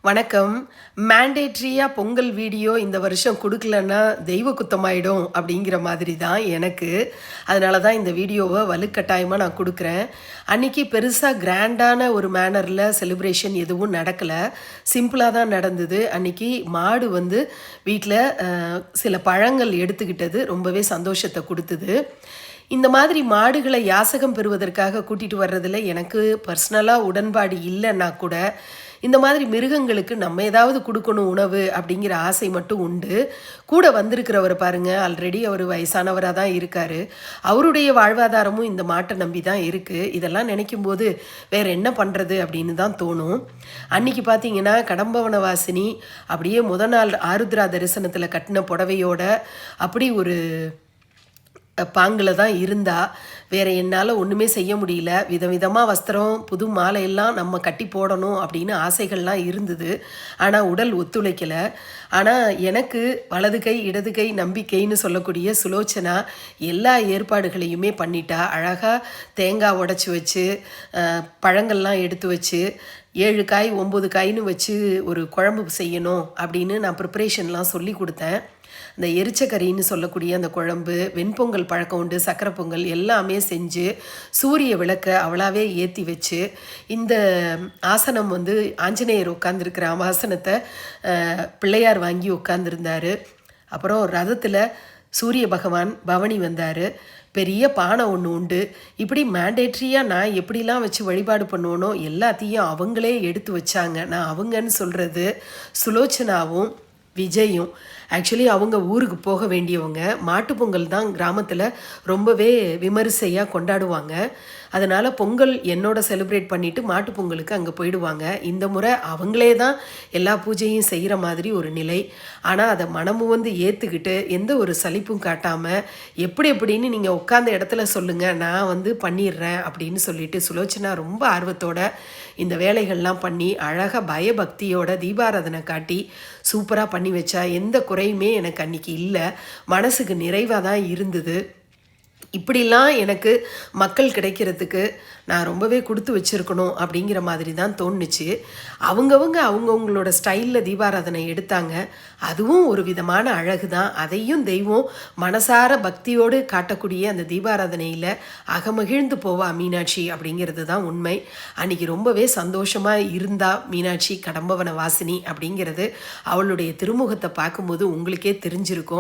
வணக்கம். மேண்டேட்ரியா பொங்கல் வீடியோ இந்த வருஷம் குடுக்கலன்னா தெய்வ குத்தமாயிடும் அப்படிங்கிற மாதிரி தான் எனக்கு. அதனால தான் இந்த வீடியோவ வலுக்கட்டாயமா நான் குடுக்குறேன். அன்னைக்கு பெருசா கிராண்டான ஒரு மேனர்ல செலிப்ரேஷன் எதுவும் நடக்கல. சிம்பிளா தான் நடந்தது. அன்னைக்கு மாடு வந்து வீட்ல சில பழங்கள் எடுத்துக்கிட்டது ரொம்பவே சந்தோஷத்த குடுத்தது. இந்த மாதிரி மாடுகளை யாசகம் பெறுவதற்காக கூட்டிட்டு வர்றதுல எனக்கு பர்சனலா உடன்பாடு இல்லன்னா கூட, இந்த மாதிரி மிருகங்களுக்கு நம்ம ஏதாவது குடுக்கணும் உணவு அப்படிங்கிற ஆசை மட்டும் உண்டு. கூட வந்திருக்கிறவர பாருங்க, ஆல்ரெடி அவரு வயசானவரா தான் இருக்காரு. அவருடைய வாழ்வாதாரமும் இந்த மாட்ட நம்பி தான் இருக்கு. இதெல்லாம் நினைக்கும்போது வேற என்ன பண்றது அப்படின்னு தான் தோணும். அன்னைக்கு பார்த்தீங்கன்னா, கடம்பவன வாசினி அப்படியே முத நாள் ஆருத்ரா தரிசனத்தில கட்டின புடவையோட அப்படி ஒரு பாங்குல தான் இருந்தா. வேற என்னால ஒண்ணுமே செய்ய முடியல. விதவிதமா வஸ்திரம், புது மாலையெல்லாம் நம்ம கட்டி போடணும் அப்படின்னு ஆசைகள்லாம் இருந்தது. ஆனா உடல் ஒத்துழைக்கல. ஆனா எனக்கு வலது கை, இடது கை நம்பிக்கைன்னு சொல்லக்கூடிய சுலோச்சனா எல்லா ஏற்பாடுகளையுமே பண்ணிட்டா. அழகா தேங்காய் உடைச்சு வச்சு, பழங்கள்லாம் எடுத்து வச்சு, 7 காய் 9 காய்ன்னு வச்சு ஒரு குழம்பு செய்யணும் அப்படின்னு நான் ப்ரிப்பரேஷன்லாம் சொல்லிக் குடுத்தேன். இந்த எரிச்சக்கறின்னு சொல்லக்கூடிய அந்த குழம்பு, வெண்பொங்கல் பழக்கம் உண்டு, சக்கரை பொங்கல் எல்லாமே செஞ்சு, சூரிய விளக்க அவளாவே ஏற்றி வச்சு, இந்த ஆசனம் வந்து ஆஞ்சநேயர் உட்காந்துருக்கிற ஆசனத்தை பிள்ளையார் வாங்கி உட்காந்துருந்தாரு. அப்புறம் ரதத்தில் சூரிய பகவான் பவனி வந்தார். பெரிய பானை ஒன்று உண்டு. இப்படி மேண்டேட்ரியாக நான் எப்படிலாம் வச்சு வழிபாடு பண்ணுவேனோ எல்லாத்தையும் அவங்களே எடுத்து வச்சாங்க. நான் அவங்கன்னு சொல்கிறது சுலோச்சனாவும் விஜயும். ஆக்சுவலி அவங்க ஊருக்கு போக வேண்டியவங்க. மாட்டுப்பொங்கல் தான் கிராமத்தில் ரொம்பவே விமரிசையாக கொண்டாடுவாங்க. அதனால் பொங்கல் என்னோட செலிப்ரேட் பண்ணிவிட்டு மாட்டுப்பொங்கலுக்கு அங்கே போயிடுவாங்க. இந்த முறை அவங்களே தான் எல்லா பூஜையும் செய்கிற மாதிரி ஒரு நிலை. ஆனால் அதை மனமும் வந்து ஏற்றுக்கிட்டு எந்த ஒரு சலிப்பும் காட்டாமல் எப்படின்னு நீங்கள் உட்காந்த இடத்துல சொல்லுங்கள், நான் வந்து பண்ணிடுறேன் அப்படின்னு சொல்லிட்டு சுலோச்சனா ரொம்ப ஆர்வத்தோட இந்த வேலைகள்லாம் பண்ணி அழகாக பயபக்தியோட தீபாராதனை காட்டி சூப்பராக பண்ணி வச்சா. எந்த குறையுமே எனக்கு அன்றைக்கி இல்லை. மனசுக்கு நிறைவாக தான் இருந்தது. இப்படிலாம் எனக்கு மக்கள் கிடைக்கிறதுக்கு நான் ரொம்பவே கொடுத்து வச்சுருக்கணும் அப்படிங்கிற மாதிரி தான் தோணுச்சு. அவங்கவுங்களோட ஸ்டைலில் தீபாராதனை எடுத்தாங்க. அதுவும் ஒரு விதமான அழகு தான். அதையும் தெய்வம் மனசார பக்தியோடு காட்டக்கூடிய அந்த தீபாராதனையில் அகமகிழ்ந்து போவா மீனாட்சி அப்படிங்கிறது தான் உண்மை. அன்றைக்கி ரொம்பவே சந்தோஷமாக இருந்தா மீனாட்சி கடம்பவன வாசினி அப்படிங்கிறது அவளுடைய திருமுகத்தை பார்க்கும்போது உங்களுக்கே தெரிஞ்சிருக்கும்.